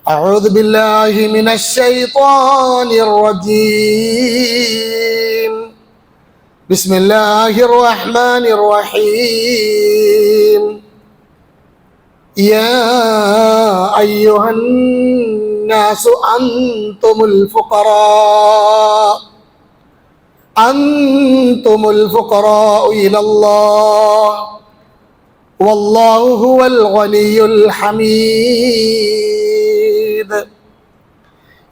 أعوذ بالله من الشيطان الرجيم. بسم الله الرحمن الرحيم. يا أيها الناس أنتم الفقراء إلى الله والله هو الغني الحميد.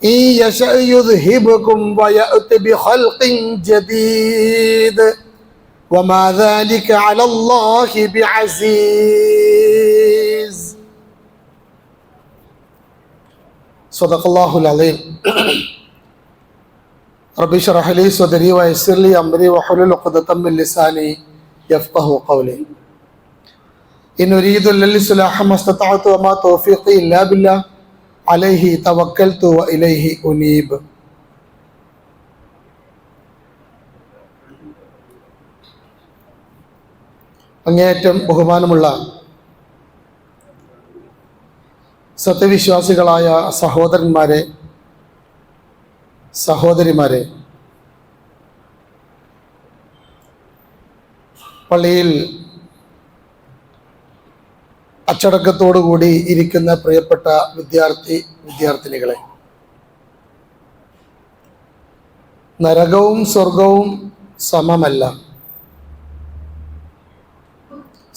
إن يشأ يذهبكم ويأت بخلق جديد وما ذلك على الله بعزيز. صدق الله العظيم. رب اشرح لي صدري ويسر لي أمري واحلل عقدة من لساني يفقهوا قولي. إن أريد إلا الإصلاح ما استطعت وما توفيقي إلا بالله عليه توكلت وإليه أنيب. അങ്ങേയറ്റം ബഹുമാനമുള്ള സത്യവിശ്വാസികളായ സഹോദരന്മാരെ, സഹോദരിമാരെ, പള്ളിയിൽ അച്ചടക്കത്തോടുകൂടി ഇരിക്കുന്ന പ്രിയപ്പെട്ട വിദ്യാർത്ഥിനികളെ, നരകവും സ്വർഗവും സമമല്ല.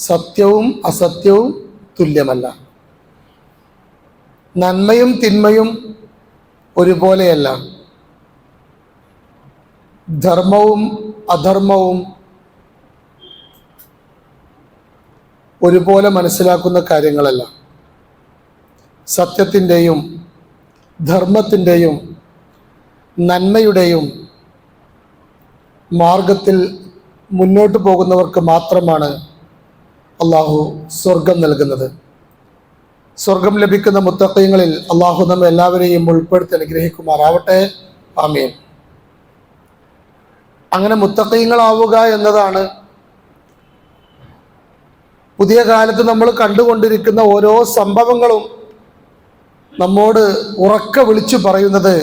സത്യവും അസത്യവും തുല്യമല്ല. നന്മയും തിന്മയും ഒരുപോലെയല്ല. ധർമ്മവും അധർമ്മവും ഒരുപോലെ മനസ്സിലാക്കുന്ന കാര്യങ്ങളല്ല. സത്യത്തിൻ്റെയും ധർമ്മത്തിൻ്റെയും നന്മയുടെയും മാർഗത്തിൽ മുന്നോട്ട് പോകുന്നവർക്ക് മാത്രമാണ് അള്ളാഹു സ്വർഗം നൽകുന്നത്. സ്വർഗം ലഭിക്കുന്ന മുത്തഖീങ്ങളിൽ അള്ളാഹു നമ്മെ എല്ലാവരെയും ഉൾപ്പെടുത്തി അനുഗ്രഹിക്കുമാറാവട്ടെ. ആമീൻ. അങ്ങനെ മുത്തഖീങ്ങളാവുക എന്നതാണ് പുതിയ കാലത്ത് നമ്മൾ കണ്ടുകൊണ്ടിരിക്കുന്ന ഓരോ സംഭവങ്ങളും നമ്മോട് ഉറക്കെ വിളിച്ചു പറയുന്നത്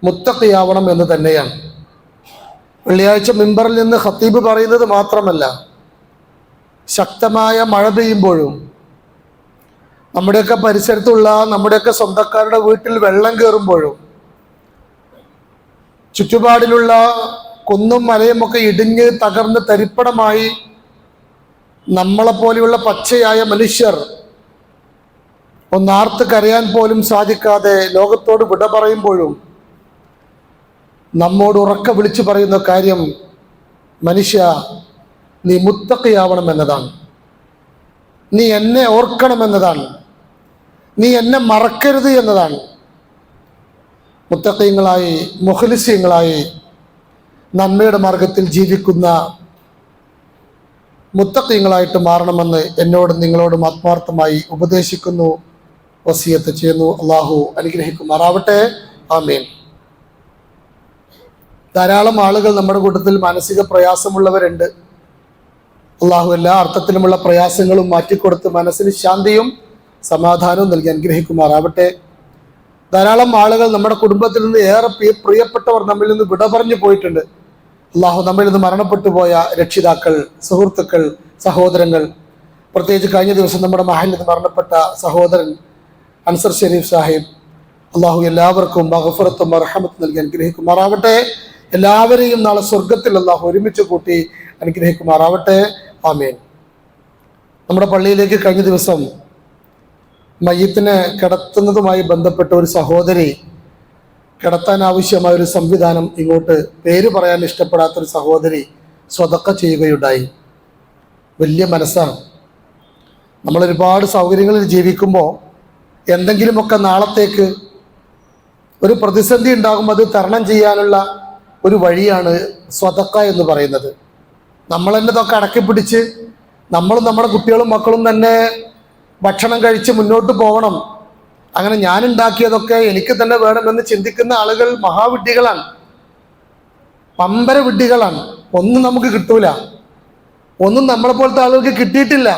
മുത്തഖിയാവണം എന്ന് തന്നെയാണ്. വെള്ളിയാഴ്ച മിമ്പറിൽ നിന്ന് ഖത്തീബ് പറയുന്നത് മാത്രമല്ല, ശക്തമായ മഴ പെയ്യുമ്പോഴും നമ്മുടെയൊക്കെ പരിസരത്തുള്ള നമ്മുടെയൊക്കെ സ്വന്തക്കാരുടെ വീട്ടിൽ വെള്ളം കയറുമ്പോഴും ചുറ്റുപാടിലുള്ള കുന്നും മലയുമൊക്കെ ഇടിഞ്ഞ് തകർന്ന് തരിപ്പടമായി നമ്മളെപ്പോലെയുള്ള പച്ചയായ മനുഷ്യർ ഒന്നാർത്ത് കരയാൻ പോലും സാധിക്കാതെ ലോകത്തോട് വിട പറയുമ്പോഴും നമ്മോട് ഉറക്കെ വിളിച്ചു പറയുന്ന കാര്യം, മനുഷ്യ, നീ മുത്തഖിയാവണം എന്നതാണ്. നീ എന്നെ ഓർക്കണമെന്നതാണ്. നീ എന്നെ മറക്കരുത് എന്നതാണ്. മുത്തഖീങ്ങളായി, മുഖ്ലിസീങ്ങളായി, നന്മയുടെ മാർഗത്തിൽ ജീവിക്കുന്ന മുത്തഖീങ്ങളായിട്ട് മാറണമെന്ന് എന്നോടും നിങ്ങളോടും ആത്മാർത്ഥമായി ഉപദേശിക്കുന്നു, വസിയത്ത് ചെയ്യുന്നു. അള്ളാഹു അനുഗ്രഹിക്കുമാറാവട്ടെ. ആമീൻ. ധാരാളം ആളുകൾ നമ്മുടെ കൂട്ടത്തിൽ മാനസിക പ്രയാസമുള്ളവരുണ്ട്. അള്ളാഹു എല്ലാ അർത്ഥത്തിലുമുള്ള പ്രയാസങ്ങളും മാറ്റിക്കൊടുത്ത് മനസ്സിന് ശാന്തിയും സമാധാനവും നൽകി അനുഗ്രഹിക്കുമാറാവട്ടെ. ധാരാളം ആളുകൾ നമ്മുടെ കുടുംബത്തിൽ നിന്ന് ഏറെ പ്രിയപ്പെട്ടവർ നമ്മിൽ നിന്ന് വിട പറഞ്ഞു പോയിട്ടുണ്ട്. അള്ളാഹു നമ്മിൽ നിന്ന് മരണപ്പെട്ടു പോയ രക്ഷിതാക്കൾ, സുഹൃത്തുക്കൾ, സഹോദരങ്ങൾ, പ്രത്യേകിച്ച് കഴിഞ്ഞ ദിവസം നമ്മുടെ മഹലിൽ നിന്ന് മരണപ്പെട്ട സഹോദരൻ അൻസർ ഷെരീഫ് സാഹിബ്, അള്ളാഹു എല്ലാവർക്കും മഗ്ഫിറത്തും റഹ്മത്തും നൽകി അനുഗ്രഹിക്കുമാറാവട്ടെ. എല്ലാവരെയും നാളെ സ്വർഗത്തിൽ അള്ളാഹു ഒരുമിച്ച് കൂട്ടി അനുഗ്രഹിക്കുമാറാവട്ടെ. ആമീൻ. നമ്മുടെ പള്ളിയിലേക്ക് കഴിഞ്ഞ ദിവസം മയ്യത്തിനെ കിടത്തുന്നതുമായി ബന്ധപ്പെട്ട ഒരു സഹോദരി, കിടത്താൻ ആവശ്യമായ ഒരു സംവിധാനം, ഇങ്ങോട്ട് പേര് പറയാൻ ഇഷ്ടപ്പെടാത്തൊരു സഹോദരി സ്വതക്ക ചെയ്യുകയുണ്ടായി. വലിയ മനസ്സാണ്. നമ്മളൊരുപാട് സൗകര്യങ്ങളിൽ ജീവിക്കുമ്പോൾ എന്തെങ്കിലുമൊക്കെ നാളത്തേക്ക് ഒരു പ്രതിസന്ധി ഉണ്ടാകുമ്പോൾ അത് തരണം ചെയ്യാനുള്ള ഒരു വഴിയാണ് സ്വതക്ക എന്ന് പറയുന്നത്. നമ്മൾ തന്നെ ഇതൊക്കെ അടക്കി പിടിച്ച് നമ്മളും നമ്മുടെ കുട്ടികളും മക്കളും തന്നെ ഭക്ഷണം കഴിച്ച് മുന്നോട്ട് പോകണം. അങ്ങനെ ഞാൻ ഉണ്ടാക്കിയതൊക്കെ എനിക്ക് തന്നെ വേണമെന്ന് ചിന്തിക്കുന്ന ആളുകൾ മഹാവിഡ്ഢികളാണ്, പമ്പര വിഡ്ഢികളാണ്. ഒന്നും നമുക്ക് കിട്ടൂല. ഒന്നും നമ്മളെ പോലത്തെ ആളുകൾക്ക് കിട്ടിയിട്ടില്ല.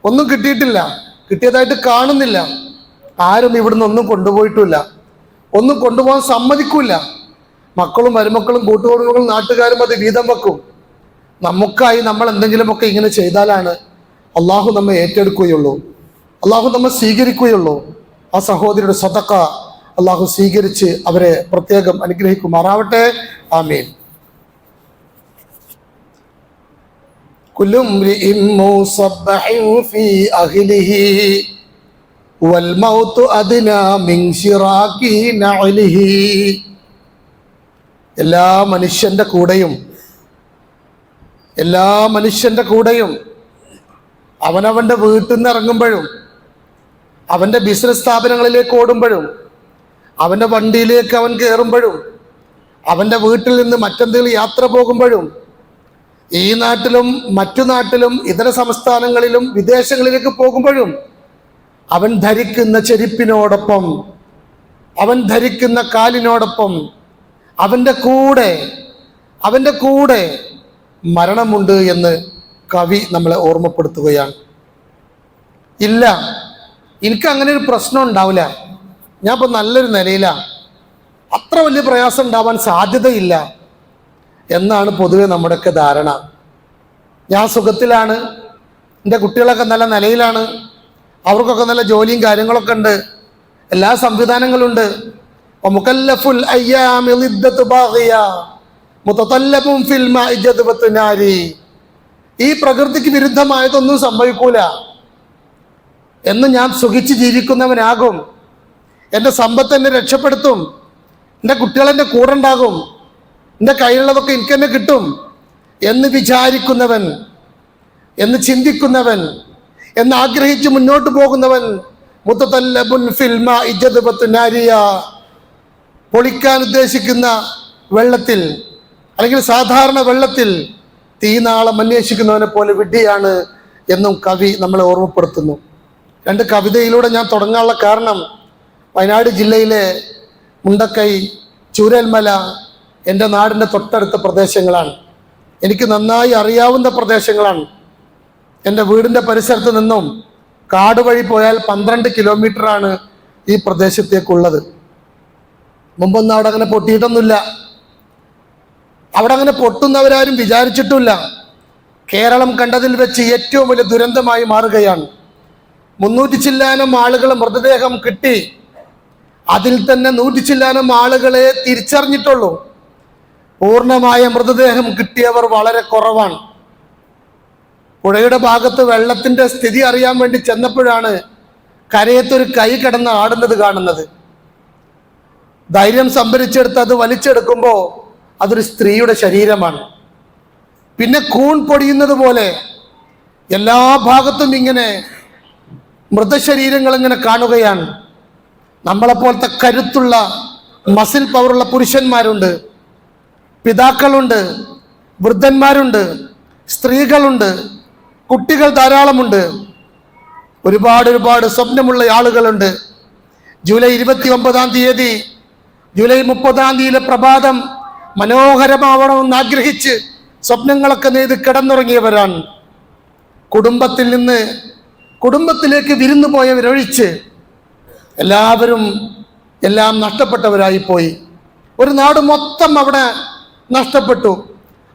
ഒന്നും കിട്ടിയിട്ടില്ല, കിട്ടിയതായിട്ട് കാണുന്നില്ല. ആരും ഇവിടുന്ന് ഒന്നും കൊണ്ടുപോയിട്ടില്ല, ഒന്നും കൊണ്ടുപോകാൻ സമ്മതിക്കൂല. മക്കളും മരുമക്കളും കൂട്ടുകുടുംബങ്ങളും നാട്ടുകാരും അത് വീതം വെക്കും. നമുക്കായി നമ്മൾ എന്തെങ്കിലുമൊക്കെ ഇങ്ങനെ ചെയ്താലാണ് അള്ളാഹു നമ്മെ ഏറ്റെടുക്കുകയുള്ളൂ, അള്ളാഹു നമ്മെ സ്വീകരിക്കുകയുള്ളൂ. ആ സഹോദരിയുടെ സദഖ അള്ളാഹു സ്വീകരിച്ച് അവരെ പ്രത്യേകം അനുഗ്രഹിക്കുമാറാവട്ടെ. ആമീൻ. കുല്ലു ഇംറിഇൻ മുസബ്ബഹിൻ ഫീ അഹ്ലിഹി വൽ മൗതു അദ്നാ മിൻ ശിറാകി നഅലിഹി. എല്ലാ മനുഷ്യന്റെ കൂടെയും അവനവൻ്റെ വീട്ടിൽ നിന്ന് ഇറങ്ങുമ്പോഴും, അവൻ്റെ ബിസിനസ് സ്ഥാപനങ്ങളിലേക്ക് ഓടുമ്പോഴും, അവൻ്റെ വണ്ടിയിലേക്ക് അവൻ കയറുമ്പോഴും, അവൻ്റെ വീട്ടിൽ നിന്ന് മറ്റെന്തെങ്കിലും യാത്ര പോകുമ്പോഴും, ഈ നാട്ടിലും മറ്റു നാട്ടിലും ഇതര സംസ്ഥാനങ്ങളിലും വിദേശങ്ങളിലേക്ക് പോകുമ്പോഴും അവൻ ധരിക്കുന്ന ചെരുപ്പിനോടൊപ്പം, അവൻ ധരിക്കുന്ന കാലിനോടൊപ്പം അവൻ്റെ കൂടെ മരണമുണ്ട് എന്ന് കവി നമ്മളെ ഓർമ്മപ്പെടുത്തുകയാണ്. ഇല്ല, എനിക്ക് അങ്ങനെ ഒരു പ്രശ്നം ഉണ്ടാവില്ല, ഞാൻ ഇപ്പം നല്ലൊരു നിലയിലാണ്, അത്ര വലിയ പ്രയാസം ഉണ്ടാവാൻ സാധ്യതയില്ല എന്നാണ് പൊതുവെ നമ്മുടെയൊക്കെ ധാരണ. ഞാൻ സുഖത്തിലാണ്, എൻ്റെ കുട്ടികളൊക്കെ നല്ല നിലയിലാണ്, അവർക്കൊക്കെ നല്ല ജോലിയും കാര്യങ്ങളൊക്കെ ഉണ്ട്, എല്ലാ സംവിധാനങ്ങളുണ്ട്. മുകല്ലഫുൽ അയ്യാമി ളിദ്ദത്തു ബാഗിയ മുതതല്ലബുൻ ഫിൽ മാഇ ജദ്ബത്തു നാരി. ഈ പ്രകൃതിക്ക് വിരുദ്ധമായതൊന്നും സംഭവിക്കൂല എന്ന് ഞാൻ സുഖിച്ച് ജീവിക്കുന്നവനാകും, എൻ്റെ സമ്പത്ത് എന്നെ രക്ഷപ്പെടുത്തും, എൻ്റെ കുട്ടികളെൻ്റെ കൂടെ ഉണ്ടാകും, എൻ്റെ കയ്യിലുള്ളതൊക്കെ എനിക്ക് തന്നെ കിട്ടും എന്ന് വിചാരിക്കുന്നവൻ, എന്ന് ചിന്തിക്കുന്നവൻ, എന്ന് ആഗ്രഹിച്ച് മുന്നോട്ട് പോകുന്നവൻ മുതതല്ലബുൻ ഫിൽ മാഇ ജദ്ബത്തു നാരിയ. പൊളിക്കാൻ ഉദ്ദേശിക്കുന്ന വെള്ളത്തിൽ അല്ലെങ്കിൽ സാധാരണ വെള്ളത്തിൽ തീനാളം അന്വേഷിക്കുന്നവനെ പോലെ വിഡ്ഢിയാണ് എന്നും കവി നമ്മളെ ഓർമ്മപ്പെടുത്തുന്നു. രണ്ട് കവിതയിലൂടെ ഞാൻ തുടങ്ങാനുള്ള കാരണം വയനാട് ജില്ലയിലെ മുണ്ടക്കൈ, ചൂരൽമല എൻ്റെ നാടിൻ്റെ തൊട്ടടുത്ത പ്രദേശങ്ങളാണ്. എനിക്ക് നന്നായി അറിയാവുന്ന പ്രദേശങ്ങളാണ്. എൻ്റെ വീടിൻ്റെ പരിസരത്ത് നിന്നും കാട് വഴി പോയാൽ 12 കിലോമീറ്ററാണ് ഈ പ്രദേശത്തേക്കുള്ളത്. മുമ്പൊന്നും അവിടെ അങ്ങനെ പൊട്ടിയിട്ടൊന്നുമില്ല, അവിടെ അങ്ങനെ പൊട്ടുന്നവരാരും വിചാരിച്ചിട്ടില്ല. കേരളം കണ്ടതിൽ വെച്ച് ഏറ്റവും വലിയ ദുരന്തമായി മാറുകയാണ്. 300 ചില്ലാനം ആളുകൾ മൃതദേഹം കിട്ടി, അതിൽ തന്നെ 100 ചില്ലാനം ആളുകളെ തിരിച്ചറിഞ്ഞിട്ടുള്ളൂ. പൂർണ്ണമായ മൃതദേഹം കിട്ടിയവർ വളരെ കുറവാണ്. പുഴയുടെ ഭാഗത്ത് വെള്ളത്തിൻ്റെ സ്ഥിതി അറിയാൻ വേണ്ടി ചെന്നപ്പോഴാണ് കരയത്തൊരു കൈ കിടന്ന് ആടുന്നത് കാണുന്നത്. ധൈര്യം സംഭരിച്ചെടുത്ത് അത് വലിച്ചെടുക്കുമ്പോൾ അതൊരു സ്ത്രീയുടെ ശരീരമാണ്. പിന്നെ കൂൺ പൊടിയുന്നത് പോലെ എല്ലാ ഭാഗത്തും ഇങ്ങനെ മൃതശരീരങ്ങൾ ഇങ്ങനെ കാണുകയാണ്. നമ്മളെപ്പോലത്തെ കരുത്തുള്ള മസിൽ പവറുള്ള പുരുഷന്മാരുണ്ട്, പിതാക്കളുണ്ട്, വൃദ്ധന്മാരുണ്ട്, സ്ത്രീകളുണ്ട്, കുട്ടികൾ ധാരാളമുണ്ട്, ഒരുപാട് സ്വപ്നമുള്ള ആളുകളുണ്ട്. ജൂലൈ 29-ാം തീയതി, ജൂലൈ 30-ാം തീയതിയിലെ പ്രഭാതം മനോഹരമാവണമെന്ന് ആഗ്രഹിച്ച് സ്വപ്നങ്ങളൊക്കെ നെയ്ത് കിടന്നുറങ്ങിയവരാണ്. കുടുംബത്തിൽ നിന്ന് കുടുംബത്തിലേക്ക് വിരുന്നു പോയവരൊഴിച്ച് എല്ലാവരും എല്ലാം നഷ്ടപ്പെട്ടവരായിപ്പോയി. ഒരു നാട് മൊത്തം അവിടെ നഷ്ടപ്പെട്ടു.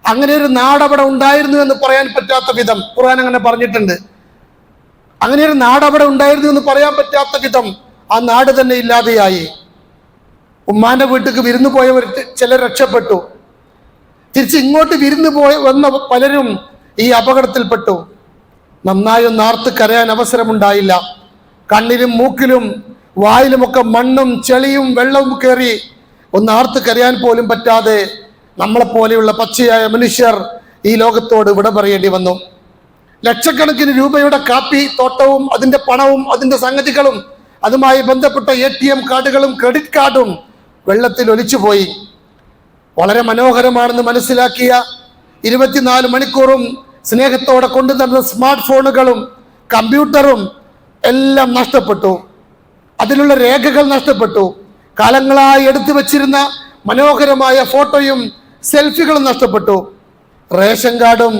അങ്ങനെ ഒരു നാട് അവിടെ ഉണ്ടായിരുന്നു എന്ന് പറയാൻ പറ്റാത്ത വിധം ഖുർആൻ അങ്ങനെ പറഞ്ഞിട്ടുണ്ട്. അങ്ങനെ ഒരു നാട് അവിടെ ഉണ്ടായിരുന്നു എന്ന് പറയാൻ പറ്റാത്ത വിധം ആ നാട് തന്നെ ഇല്ലാതെയായി. ഉമ്മാന്റെ വീട്ടിലേക്ക് വിരുന്നു പോയവർ ചിലർ രക്ഷപ്പെട്ടു. തിരിച്ച് ഇങ്ങോട്ട് വിരുന്നു വന്ന പലരും ഈ അപകടത്തിൽപ്പെട്ടു. നന്നായി ഒന്ന് ആർത്ത് കരയാൻ അവസരമുണ്ടായില്ല. കണ്ണിലും മൂക്കിലും വായിലുമൊക്കെ മണ്ണും ചെളിയും വെള്ളവും കയറി ഒന്ന് ആർത്ത് കരയാൻ പോലും പറ്റാതെ നമ്മളെപ്പോലെയുള്ള പച്ചയായ മനുഷ്യർ ഈ ലോകത്തോട് വിട പറയേണ്ടി വന്നു. ലക്ഷക്കണക്കിന് രൂപയുടെ കാപ്പി തോട്ടവും അതിൻ്റെ പണവും അതിൻ്റെ സംഗതികളും അതുമായി ബന്ധപ്പെട്ട ATM കാർഡുകളും ക്രെഡിറ്റ് കാർഡും വെള്ളത്തിൽ ഒലിച്ചുപോയി. വളരെ മനോഹരമാണെന്ന് മനസ്സിലാക്കിയ 24 മണിക്കൂറും സ്നേഹത്തോടെ കൊണ്ടുതരുന്ന സ്മാർട്ട് ഫോണുകളും കമ്പ്യൂട്ടറും എല്ലാം നഷ്ടപ്പെട്ടു. അതിലുള്ള രേഖകൾ നഷ്ടപ്പെട്ടു. കാലങ്ങളായി എടുത്തു വച്ചിരുന്ന മനോഹരമായ ഫോട്ടോയും സെൽഫികളും നഷ്ടപ്പെട്ടു. റേഷൻ കാർഡും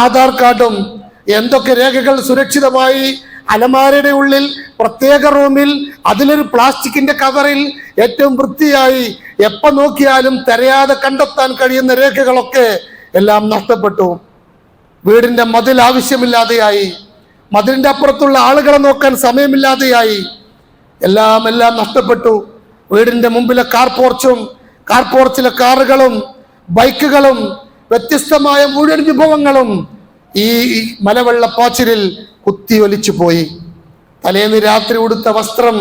ആധാർ കാർഡും എന്തൊക്കെ രേഖകൾ സുരക്ഷിതമായി അലമാരയുടെ ഉള്ളിൽ പ്രത്യേക റൂമിൽ അതിലൊരു പ്ലാസ്റ്റിക്കിന്റെ കവറിൽ ഏറ്റവും വൃത്തിയായി എപ്പോ നോക്കിയാലും തിരയാതെ കണ്ടെത്താൻ കഴിയുന്ന രേഖകളൊക്കെ എല്ലാം നഷ്ടപ്പെട്ടു. വീടിന്റെ മതിൽ ആവശ്യമില്ലാതെയായി, മതിലിന്റെ അപ്പുറത്തുള്ള ആളുകളെ നോക്കാൻ സമയമില്ലാതെയായി, എല്ലാം നഷ്ടപ്പെട്ടു. വീടിന്റെ മുമ്പിലെ കാർ പോർച്ചിലെ കാറുകളും ബൈക്കുകളും വ്യത്യസ്തമായ മുഴുവൻ വിഭവങ്ങളും ഈ മലവെള്ളപ്പാച്ചിലിൽ കുത്തിയൊലിച്ചു പോയി. തലേന്ന് രാത്രി ഉടുത്ത വസ്ത്രം,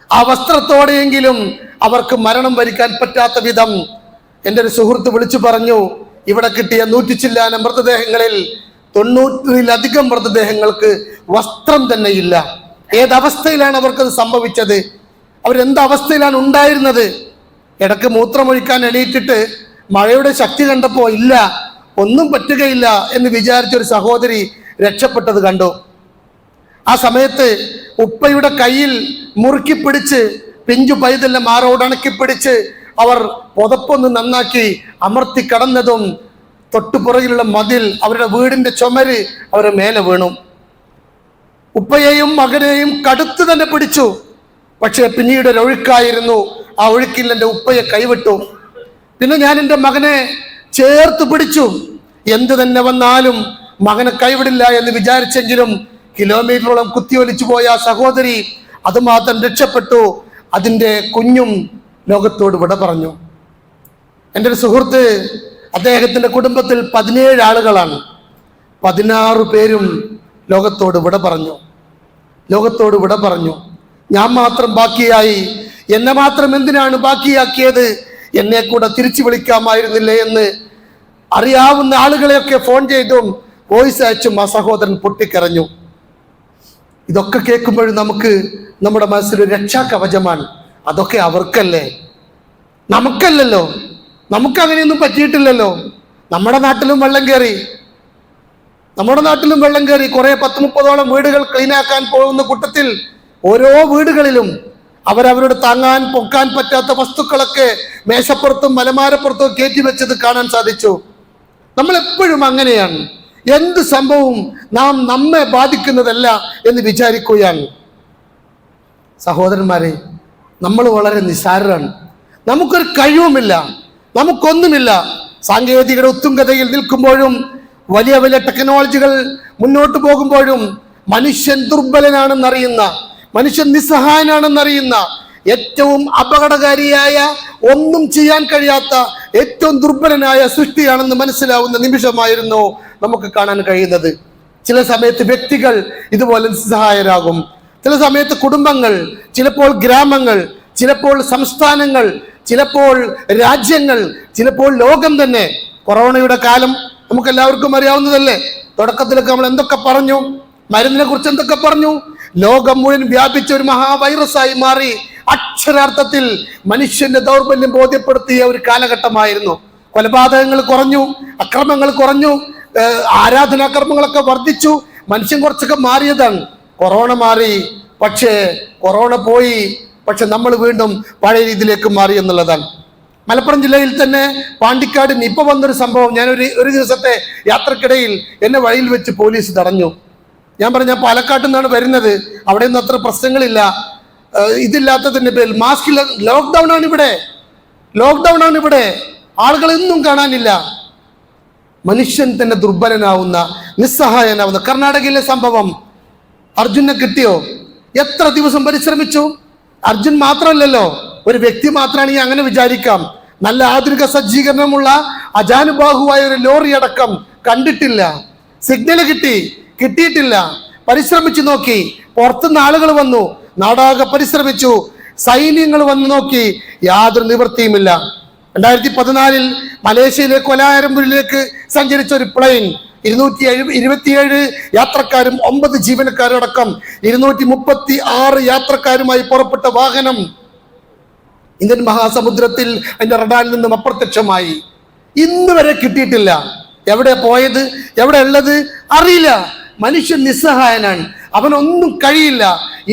ആ വസ്ത്രത്തോടെയെങ്കിലും അവർക്ക് മരണം വരിക്കാൻ പറ്റാത്ത വിധം എൻ്റെ ഒരു സുഹൃത്ത് വിളിച്ചു പറഞ്ഞു, ഇവിടെ കിട്ടിയ 100 ചില്ലാനം മൃതദേഹങ്ങളിൽ 90-ലധികം മൃതദേഹങ്ങൾക്ക് വസ്ത്രം തന്നെ ഇല്ല. ഏതവസ്ഥയിലാണ് അവർക്കത് സംഭവിച്ചത്? അവരെന്ത് അവസ്ഥയിലാണ് ഉണ്ടായിരുന്നത്? ഇടക്ക് മൂത്രമൊഴിക്കാൻ എണീറ്റിട്ട് മഴയുടെ ശക്തി കണ്ടപ്പോ ഇല്ല, ഒന്നും പറ്റുകയില്ല എന്ന് വിചാരിച്ച ഒരു സഹോദരി രക്ഷപ്പെട്ടത് കണ്ടു. ആ സമയത്ത് ഉപ്പയുടെ കയ്യിൽ മുറുക്കി പിടിച്ച്, പിഞ്ചു പൈതലിനെ മാറോടണക്കി പിടിച്ച് അവർ പുതപ്പൊന്ന് നന്നാക്കി അമർത്തി കടന്നതും തൊട്ടുപുറകിലുള്ള മതിൽ, അവരുടെ വീടിന്റെ ചുമര് അവരുടെ മേലെ വീണു. ഉപ്പയെയും മകനെയും കടുത്തു തന്നെ പിടിച്ചു. പക്ഷെ പിന്നീട് ഒരു ഒഴുക്കായിരുന്നു. ആ ഒഴുക്കിൽ എൻ്റെ ഉപ്പയെ കൈവിട്ടു. പിന്നെ ഞാൻ എൻ്റെ മകനെ ചേർത്ത് പിടിച്ചു. എന്ത് തന്നെ വന്നാലും മകനെ കൈവിടില്ല എന്ന് വിചാരിച്ചെങ്കിലും കിലോമീറ്ററോളം കുത്തിയൊലിച്ചു പോയ ആ സഹോദരി അതുമാത്രം രക്ഷപ്പെട്ടു. അതിൻ്റെ കുഞ്ഞും ലോകത്തോട് വിട പറഞ്ഞു. എൻ്റെ ഒരു സുഹൃത്ത്, അദ്ദേഹത്തിൻ്റെ കുടുംബത്തിൽ 17 ആളുകളാണ്. 16 പേരും ലോകത്തോട് വിട പറഞ്ഞു. ഞാൻ മാത്രം ബാക്കിയായി. എന്നെ മാത്രം എന്തിനാണ് ബാക്കിയാക്കിയത്? എന്നെ കൂടെ തിരിച്ചു വിളിക്കാമായിരുന്നില്ലേ എന്ന് അറിയാവുന്ന ആളുകളെയൊക്കെ ഫോൺ ചെയ്തും വോയിസ് അയച്ചും ആ സഹോദരൻ പൊട്ടിക്കരഞ്ഞു. ഇതൊക്കെ കേൾക്കുമ്പോഴും നമുക്ക് നമ്മുടെ മനസ്സിലൊരു രക്ഷാകവചമാണ്. അതൊക്കെ അവർക്കല്ലേ, നമുക്കല്ലല്ലോ. നമുക്ക് അങ്ങനെയൊന്നും പറ്റിയിട്ടില്ലല്ലോ. നമ്മുടെ നാട്ടിലും വെള്ളം കയറി കുറെ 10-30ഓളം വീടുകൾ ക്ലീനാക്കാൻ പോകുന്ന കൂട്ടത്തിൽ ഓരോ വീടുകളിലും അവരവരോട് താങ്ങാൻ പൊക്കാൻ പറ്റാത്ത വസ്തുക്കളൊക്കെ മേശപ്പുറത്തും മലമാരപ്പുറത്തും കയറ്റി വെച്ചത് കാണാൻ സാധിച്ചു. നമ്മൾ എപ്പോഴും അങ്ങനെയാണ്. എന്ത് സംഭവവും നമ്മെ ബാധിക്കുന്നതല്ല എന്ന് വിചാരിക്കുകയാണ്. സഹോദരന്മാരെ, നമ്മൾ വളരെ നിസ്സാരരാണ്. നമുക്കൊരു കഴിവുമില്ല, നമുക്കൊന്നുമില്ല. സാങ്കേതികയുടെ ഉത്തുംഗതയിൽ നിൽക്കുമ്പോഴും വലിയ വലിയ ടെക്നോളജികൾ മുന്നോട്ട് പോകുമ്പോഴും മനുഷ്യൻ ദുർബലനാണെന്നറിയുന്ന, മനുഷ്യൻ നിസ്സഹായനാണെന്നറിയുന്ന, ഏറ്റവും അപകടകാരിയായ, ഒന്നും ചെയ്യാൻ കഴിയാത്ത, ഏറ്റവും ദുർബലനായ സൃഷ്ടിയാണെന്ന് മനസ്സിലാവുന്ന നിമിഷമായിരുന്നു നമുക്ക് കാണാൻ കഴിയുന്നത്. ചില സമയത്ത് വ്യക്തികൾ ഇതുപോലെ നിസ്സഹായരാകും. ചില സമയത്ത് കുടുംബങ്ങൾ, ചിലപ്പോൾ ഗ്രാമങ്ങൾ, ചിലപ്പോൾ സംസ്ഥാനങ്ങൾ, ചിലപ്പോൾ രാജ്യങ്ങൾ, ചിലപ്പോൾ ലോകം തന്നെ. കൊറോണയുടെ കാലം നമുക്ക് എല്ലാവർക്കും അറിയാവുന്നതല്ലേ. തുടക്കത്തിലൊക്കെ നമ്മൾ എന്തൊക്കെ പറഞ്ഞു, മരുന്നിനെ കുറിച്ച് എന്തൊക്കെ പറഞ്ഞു. ലോകം മുഴുവൻ വ്യാപിച്ച ഒരു മഹാവൈറസായി മാറി അക്ഷരാർത്ഥത്തിൽ മനുഷ്യന്റെ ദൗർബല്യം ബോധ്യപ്പെടുത്തിയ ഒരു കാലഘട്ടമായിരുന്നു. കൊലപാതകങ്ങൾ കുറഞ്ഞു, അക്രമങ്ങൾ കുറഞ്ഞു, ആരാധനാക്രമങ്ങളൊക്കെ വർദ്ധിച്ചു. മനുഷ്യൻ കുറച്ചൊക്കെ മാറിയതാണ്. കൊറോണ മാറി, പക്ഷേ കൊറോണ പോയി, പക്ഷെ നമ്മൾ വീണ്ടും പഴയ രീതിയിലേക്ക് മാറി എന്നുള്ളതാണ്. മലപ്പുറം ജില്ലയിൽ തന്നെ പാണ്ടിക്കാട് നിപ്പ വന്നൊരു സംഭവം. ഞാൻ ഒരു ദിവസത്തെ യാത്രക്കിടയിൽ എന്നെ വഴിയിൽ വെച്ച് പോലീസ് തടഞ്ഞു. ഞാൻ പറഞ്ഞു, ഞാൻ പാലക്കാട്ടിൽ നിന്നാണ് വരുന്നത്, അവിടെ ഒന്നും അത്ര പ്രശ്നങ്ങളില്ല. ഇതില്ലാത്തതിന്റെ പേരിൽ മാസ്ക് ഇല്ല, ലോക്ക്ഡൗൺ ആണ് ഇവിടെ, ആളുകൾ ഇന്നും കാണാനില്ല. മനുഷ്യൻ തന്നെ ദുർബലനാവുന്ന, നിസ്സഹായനാവുന്ന. കർണാടകയിലെ സംഭവം, അർജുനെ കിട്ടിയോ? എത്ര ദിവസം പരിശ്രമിച്ചു? അർജുൻ മാത്രമല്ലല്ലോ, ഒരു വ്യക്തി മാത്രമാണെങ്കിൽ അങ്ങനെ വിചാരിക്കാം. നല്ല ആധുനിക സജ്ജീകരണമുള്ള അജാനുബാഹുവായ ഒരു ലോറി അടക്കം കണ്ടിട്ടില്ല. സിഗ്നൽ കിട്ടിയിട്ടില്ല. പരിശ്രമിച്ചു നോക്കി, പുറത്തുനിന്ന് ആളുകൾ വന്നു, നാടാകെ പരിശ്രമിച്ചു, സൈന്യങ്ങൾ വന്നു നോക്കി, യാതൊരു നിവൃത്തിയുമില്ല. 2014 മലേഷ്യയിലെ കോലാലംപൂരിലേക്ക് സഞ്ചരിച്ച ഒരു പ്ലെയിൻ 227 യാത്രക്കാരും 9 ജീവനക്കാരടക്കം 236 യാത്രക്കാരുമായി പുറപ്പെട്ട വാഹനം ഇന്ത്യൻ മഹാസമുദ്രത്തിൽ അതിന്റെ റഡാറിൽ നിന്നും അപ്രത്യക്ഷമായി. ഇന്ന് വരെ കിട്ടിയിട്ടില്ല. എവിടെ പോയത്, എവിടെ ഉള്ളത് അറിയില്ല. മനുഷ്യൻ നിസ്സഹായനാണ്, അവനൊന്നും കഴിയില്ല.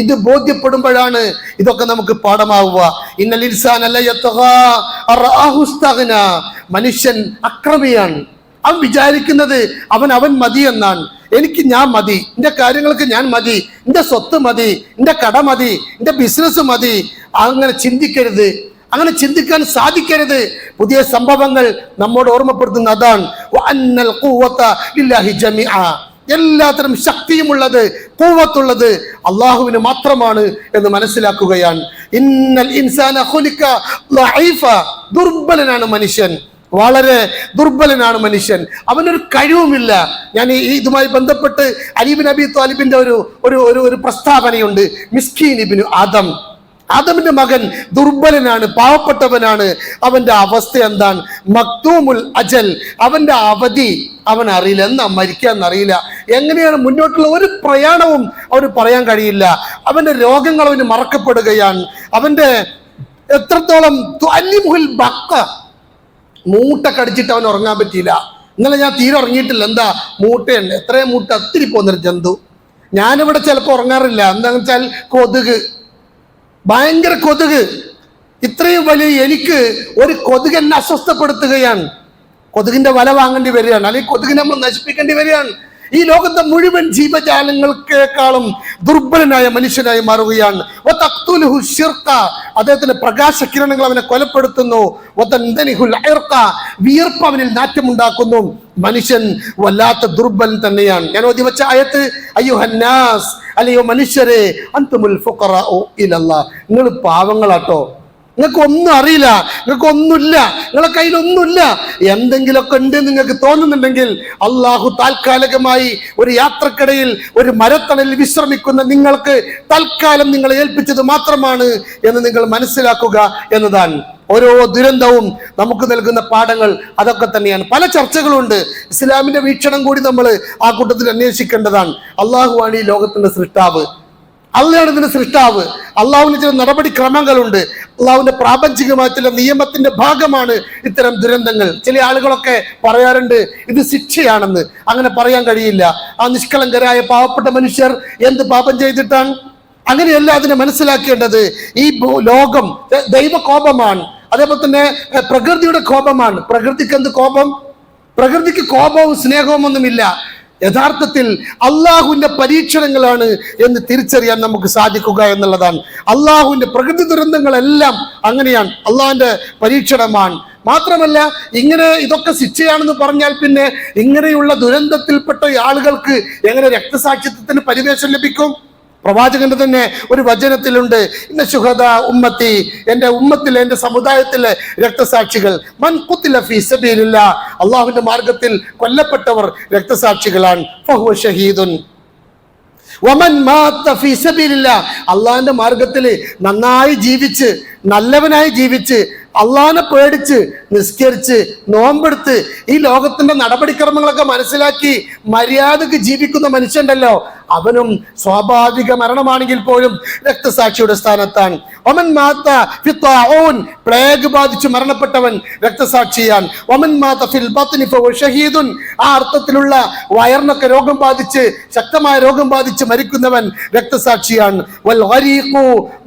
ഇത് ബോധ്യപ്പെടുമ്പോഴാണ് ഇതൊക്കെ നമുക്ക് പാഠമാവുക. ഇന്നൽ ഇൻസാന ലയത്ഗാ അർആഹു ഇസ്തഗ്ന. മനുഷ്യൻ അക്രമിയാണ്. അവൻ വിചാരിക്കുന്നത് അവൻ മതി എന്നാണ്. എനിക്ക് ഞാൻ മതി, എൻ്റെ കാര്യങ്ങൾക്ക് ഞാൻ മതി, എൻ്റെ സ്വത്ത് മതി, എൻ്റെ കട മതി, എൻ്റെ ബിസിനസ് മതി. അങ്ങനെ ചിന്തിക്കരുത്, അങ്ങനെ ചിന്തിക്കാൻ സാധിക്കരുത്. പുതിയ സംഭവങ്ങൾ നമ്മോട് ഓർമ്മപ്പെടുത്തുന്ന അതാണ്, വഅന്നൽ ഖുവത ലില്ലാഹി ജമീഅ. എല്ലാത്തരം ശക്തിയുമുള്ളത്, ഖുവത്തുള്ളത് അള്ളാഹുവിന് മാത്രമാണ് എന്ന് മനസ്സിലാക്കുകയാണ്. ഇന്നൽ ഇൻസാന ഖുലിക ലഈഫ. ദുർബലനാണ് മനുഷ്യൻ, വളരെ ദുർബലനാണ് മനുഷ്യൻ, അവനൊരു കഴിവുമില്ല. ഞാൻ ഇതുമായി ബന്ധപ്പെട്ട് അലി ഇബ്നു അബീ ത്വാലിബിന്റെ ഒരു പ്രസ്താവനയുണ്ട്. മിസ്കീൻ ഇബ്നു ആദം, ആദമിന്റെ മകൻ ദുർബലനാണ്, പാവപ്പെട്ടവനാണ്. അവന്റെ അവസ്ഥ എന്താണ്? മക്തൂമുൽ അജൽ, അവന്റെ അവധി അവൻ അറിയില്ല, എന്നാ മരിക്കാന്നറിയില്ല, എങ്ങനെയാണ് മുന്നോട്ടുള്ള ഒരു പ്രയാണവും അവന് പറയാൻ കഴിയില്ല. അവന്റെ രോഗങ്ങൾ അവന് മറക്കപ്പെടുകയാണ്. അവന്റെ എത്രത്തോളം മൂട്ട കടിച്ചിട്ട് അവൻ ഉറങ്ങാൻ പറ്റിയില്ല. ഇന്നലെ ഞാൻ തീരെ ഉറങ്ങിയിട്ടില്ല. എന്താ? മൂട്ടയുണ്ട്, എത്രയും മൂട്ട ഒത്തിരി പോകുന്നൊരു ജന്തു. ഞാനിവിടെ ചിലപ്പോൾ ഉറങ്ങാറില്ല. എന്താണെന്ന് വെച്ചാൽ കൊതുക്, ഭയങ്കര കൊതുക്. ഇത്രയും വലിയ എനിക്ക് ഒരു കൊതുക് എന്നെ അസ്വസ്ഥപ്പെടുത്തുകയാണ്. കൊതുകിന്റെ വല വാങ്ങേണ്ടി വരികയാണ്, അല്ലെങ്കിൽ കൊതുകിനെ നമ്മൾ നശിപ്പിക്കേണ്ടി വരികയാണ്. ഈ ലോകത്തെ മുഴുവൻ ജീവജാലങ്ങൾക്കേക്കാളും ദുർബലനായ മനുഷ്യനായി മാറുകയാണ്. അദ്ദേഹത്തിന്റെ പ്രകാശ കിരണങ്ങൾ അവനെ കൊലപ്പെടുത്തുന്നു. വിയർപ്പ് അവനിൽ നാറ്റമുണ്ടാക്കുന്നു. മനുഷ്യൻ വല്ലാത്ത ദുർബലൻ തന്നെയാണ്. ഞാൻ ഓതി വെച്ച ആയത്ത്, അയ്യുഹന്നാസ്, അല്ലയോ മനുഷ്യരെ, അൻതുമുൽ ഫുഖറാഉ ഇലല്ലാഹ്, നിങ്ങൾ പാവങ്ങളാട്ടോ, നിങ്ങൾക്ക് ഒന്നും അറിയില്ല, നിങ്ങൾക്ക് ഒന്നുമില്ല, നിങ്ങളെ കയ്യിൽ ഒന്നുമില്ല. എന്തെങ്കിലുമൊക്കെ ഉണ്ട് നിങ്ങൾക്ക് തോന്നുന്നുണ്ടെങ്കിൽ അള്ളാഹു താൽക്കാലികമായി ഒരു യാത്രക്കിടയിൽ ഒരു മരത്തണലിൽ വിശ്രമിക്കുന്ന നിങ്ങൾക്ക് തൽക്കാലം നിങ്ങളെ ഏൽപ്പിച്ചത് മാത്രമാണ് എന്ന് നിങ്ങൾ മനസ്സിലാക്കുക എന്നതാണ്. ഓരോ ദുരന്തവും നമുക്ക് നൽകുന്ന പാഠങ്ങൾ അതൊക്കെ തന്നെയാണ്. പല ചർച്ചകളുണ്ട്. ഇസ്ലാമിന്റെ വീക്ഷണം കൂടി നമ്മൾ ആ കൂട്ടത്തിൽ അന്വേഷിക്കേണ്ടതാണ്. അള്ളാഹുവാണ് ഈ ലോകത്തിന്റെ സൃഷ്ടാവ്, അള്ളാഹുവാണ് ഇതിന്റെ സൃഷ്ടാവ്. അള്ളാഹുവിന് ചില നടപടിക്രമങ്ങളുണ്ട്. അള്ളാഹുവിന്റെ പ്രാപഞ്ചികമായ ചില നിയമത്തിന്റെ ഭാഗമാണ് ഇത്തരം ദുരന്തങ്ങൾ. ചില ആളുകളൊക്കെ പറയാറുണ്ട് ഇത് ശിക്ഷയാണെന്ന്. അങ്ങനെ പറയാൻ കഴിയില്ല. ആ നിഷ്കളങ്കരായ പാവപ്പെട്ട മനുഷ്യർ എന്ത് പാപം ചെയ്തിട്ടാണ്? അങ്ങനെയല്ല അതിനെ മനസ്സിലാക്കേണ്ടത്. ഈ ലോകം ദൈവകോപമാണ്, അതേപോലെ തന്നെ പ്രകൃതിയുടെ കോപമാണ്. പ്രകൃതിക്ക് എന്ത് കോപം? പ്രകൃതിക്ക് കോപവും സ്നേഹവും ഒന്നുമില്ല. യഥാർത്ഥത്തിൽ അള്ളാഹുവിന്റെ പരീക്ഷണങ്ങളാണ് എന്ന് തിരിച്ചറിയാൻ നമുക്ക് സാധിക്കുക എന്നുള്ളതാണ്. അള്ളാഹുവിന്റെ പ്രകൃതി ദുരന്തങ്ങളെല്ലാം അങ്ങനെയാണ്, അള്ളാഹുവിന്റെ പരീക്ഷണമാണ്. മാത്രമല്ല, ഇങ്ങനെ ഇതൊക്കെ ശിക്ഷയാണെന്ന് പറഞ്ഞാൽ പിന്നെ ഇങ്ങനെയുള്ള ദുരന്തത്തിൽപ്പെട്ട ആളുകൾക്ക് എങ്ങനെ രക്തസാക്ഷിത്വത്തിന് പരിവേഷം ലഭിക്കും? പ്രവാചകന്റെ തന്നെ ഒരു വചനത്തിലുണ്ട്, ഇന്ന ശുഹദ ഉമ്മത്തി, എന്റെ ഉമ്മത്തിലെ, എന്റെ സമുദായത്തിലെ രക്തസാക്ഷികൾ, മൻ ഖുതില ഫീ സബീലില്ലാഹ്, അള്ളാഹുവിന്റെ മാർഗത്തിൽ കൊല്ലപ്പെട്ടവർ രക്തസാക്ഷികളാണ്. ഫഹുവ ഷഹീദുൻ വമൻ മാത ഫീ സബീലില്ലാഹ്, അള്ളാഹിന്റെ മാർഗത്തിൽ നന്നായി ജീവിച്ച്, നല്ലവനായി ജീവിച്ച്, അള്ളാഹിനെ പേടിച്ച്, നിസ്കരിച്ച്, നോമ്പെടുത്ത്, ഈ ലോകത്തിന്റെ നടപടിക്രമങ്ങളൊക്കെ മനസ്സിലാക്കി മര്യാദക്ക് ജീവിക്കുന്ന മനുഷ്യണ്ടല്ലോ, അവനും സ്വാഭാവിക മരണമാണെങ്കിൽ പോലും രക്തസാക്ഷിയുടെ സ്ഥാനത്താണ്. ഒമൻ മാത ഫി ത്വാഊൻ, പ്ലേഗ് ബാധിച്ച് മരണപ്പെട്ടവൻ രക്തസാക്ഷിയാണ്. ഒമൻ മാത ഫിൽ ബത്നി ഫഹുവ ഷഹീദുൻ, ആ അർത്ഥത്തിലുള്ള വയറിനൊക്കെ രോഗം ബാധിച്ച്, ശക്തമായ രോഗം ബാധിച്ച് മരിക്കുന്നവൻ രക്തസാക്ഷിയാണ്. വൽ ഗരീഖു,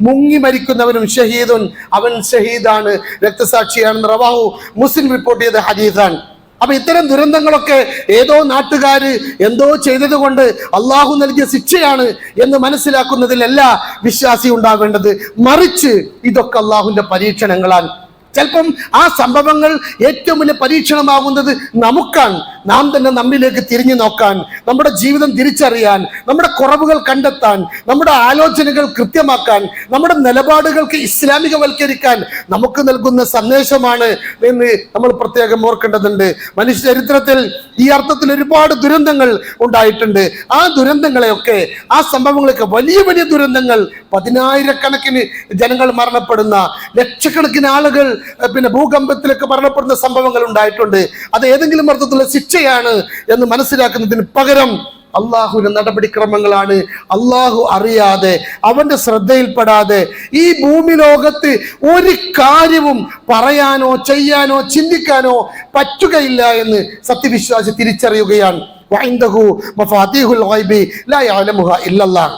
മുങ്ങി മരിക്കുന്നവനും ഷഹീദുൻ, അവൻ ഷഹീദാണ്, രക്തസാക്ഷിയാണെന്ന് റവാഹു മുസ്ലിം റിപ്പോർട്ട് ചെയ്ത ഹദീസാണ്. അപ്പൊ ഇത്തരം ദുരന്തങ്ങളൊക്കെ ഏതോ നാട്ടുകാര് എന്തോ ചെയ്തത് കൊണ്ട് അള്ളാഹു നൽകിയ ശിക്ഷയാണ് എന്ന് മനസ്സിലാക്കുന്നതിലല്ല വിശ്വാസി ഉണ്ടാവേണ്ടത്. മറിച്ച് ഇതൊക്കെ അള്ളാഹുവിന്റെ പരീക്ഷണങ്ങളാണ്. ചിലപ്പം ആ സംഭവങ്ങൾ ഏറ്റവും വലിയ പരീക്ഷണമാകുന്നത് നമുക്കാണ്. നാം തന്നെ നമ്മിലേക്ക് തിരിഞ്ഞു നോക്കാൻ, നമ്മുടെ ജീവിതം തിരിച്ചറിയാൻ, നമ്മുടെ കുറവുകൾ കണ്ടെത്താൻ, നമ്മുടെ ആലോചനകൾ കൃത്യമാക്കാൻ, നമ്മുടെ നിലപാടുകൾക്ക് ഇസ്ലാമികവൽക്കരിക്കാൻ നമുക്ക് നൽകുന്ന സന്ദേശമാണ് എന്ന് നമ്മൾ പ്രത്യേകം ഓർക്കേണ്ടതുണ്ട്. മനുഷ്യ ചരിത്രത്തിൽ ഈ അർത്ഥത്തിൽ ഒരുപാട് ദുരന്തങ്ങൾ ഉണ്ടായിട്ടുണ്ട്. ആ ദുരന്തങ്ങളെയൊക്കെ, ആ സംഭവങ്ങളൊക്കെ, വലിയ വലിയ ദുരന്തങ്ങൾ, പതിനായിരക്കണക്കിന് ജനങ്ങൾ മരണപ്പെടുന്ന, ലക്ഷക്കണക്കിന് ആളുകൾ പിന്നെ ഭൂകമ്പത്തിലൊക്കെ മരണപ്പെടുന്ന സംഭവങ്ങൾ ഉണ്ടായിട്ടുണ്ട്. അത് ഏതെങ്കിലും അർത്ഥത്തിലുള്ള ശിക്ഷയാണ് എന്ന് മനസ്സിലാക്കുന്നതിന് പകരം അള്ളാഹുവിന്റെ നടപടിക്രമങ്ങളാണ്. അള്ളാഹു അറിയാതെ, അവന്റെ ശ്രദ്ധയിൽപ്പെടാതെ ഈ ഭൂമി ലോകത്ത് ഒരു കാര്യവും പറയാനോ ചെയ്യാനോ ചിന്തിക്കാനോ പറ്റുകയില്ല എന്ന് സത്യവിശ്വാസി തിരിച്ചറിയുകയാണ്. വഇൻദഹു മഫാത്തിഹുൽ ഗൈബി ലാ യഅലമുഹാ ഇല്ലല്ലാഹ്.